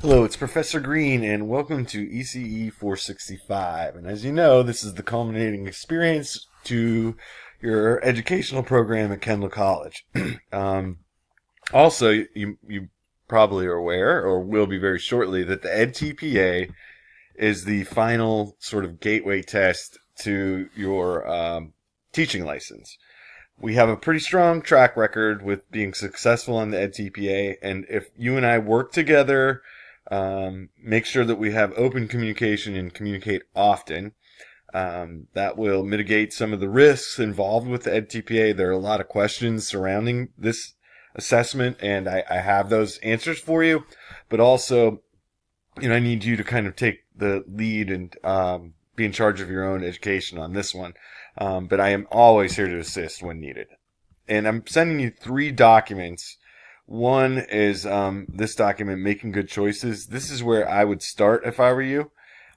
Hello, it's Professor Green, and welcome to ECE 465. And as you know, this is the culminating experience to your educational program at Kendall College. um, Also, you probably are aware, or will be very shortly, that the EdTPA is the final sort of gateway test to your teaching license. We have a pretty strong track record with being successful on the EdTPA, and if you and I work together, make sure that we have open communication and communicate often. That will mitigate some of the risks involved with the EdTPA. There are a lot of questions surrounding this assessment, and I have those answers for you. But also, I need you to kind of take the lead and be in charge of your own education on this one. But I am always here to assist when needed. And I'm sending you 3 documents. One is this document, Making Good Choices. This is where I would start if I were you,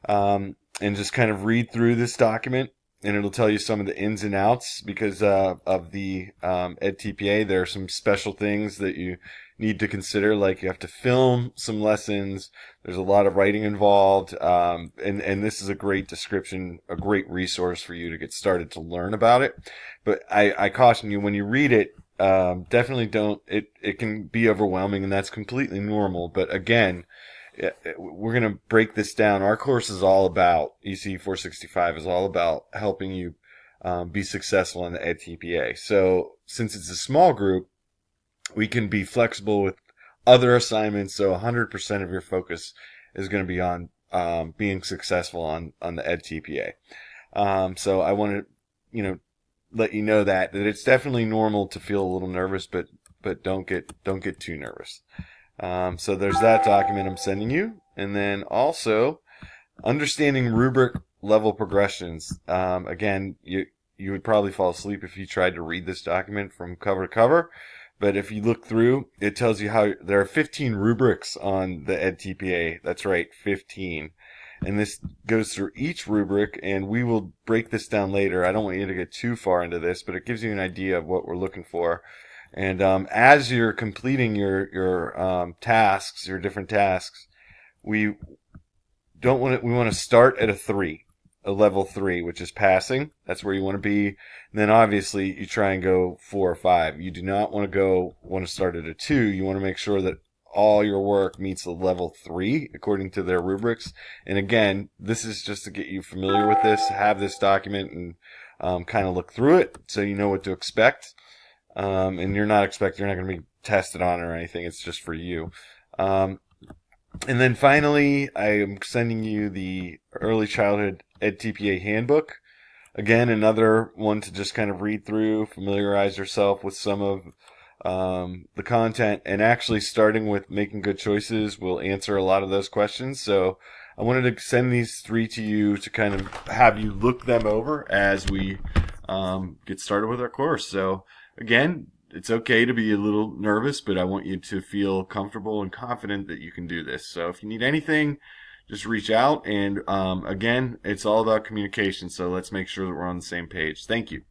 and just kind of read through this document, and it'll tell you some of the ins and outs because of the EdTPA. There are some special things that you need to consider, like you have to film some lessons. There's a lot of writing involved, and this is a great description, a great resource for you to get started to learn about it. But I caution you, when you read it, definitely don't, it can be overwhelming, and that's completely normal. But again, we're going to break this down. Our course is all about, ECE 465 is all about helping you be successful in the EdTPA. So since it's a small group, we can be flexible with other assignments. So 100% of your focus is going to be on being successful on the EdTPA. So I want to, let you know that it's definitely normal to feel a little nervous, but don't get too nervous. So there's that document I'm sending you, and then also understanding rubric level progressions. Again, you would probably fall asleep if you tried to read this document from cover to cover, but if you look through, it tells you how there are 15 rubrics on the EdTPA. That's right, 15. And this goes through each rubric, and we will break this down later. I don't want you to get too far into this, but it gives you an idea of what we're looking for. And as you're completing your tasks, your different tasks, we want to start at a level 3, which is passing. That's where you want to be. And then obviously you try and go 4 or 5. You do not want to start at a 2. You want to make sure that all your work meets a level 3 according to their rubrics. And again, this is just to get you familiar with this, have this document, and kind of look through it so you know what to expect. And you're not going to be tested on or anything. It's just for you. And then finally, I am sending you the Early Childhood EdTPA Handbook. Again, another one to just kind of read through, familiarize yourself with some of the content, and actually starting with Making Good Choices will answer a lot of those questions. So I wanted to send these 3 to you to kind of have you look them over as we get started with our course. So again, it's okay to be a little nervous, but I want you to feel comfortable and confident that you can do this. So if you need anything, just reach out. And again, it's all about communication. So let's make sure that we're on the same page. Thank you.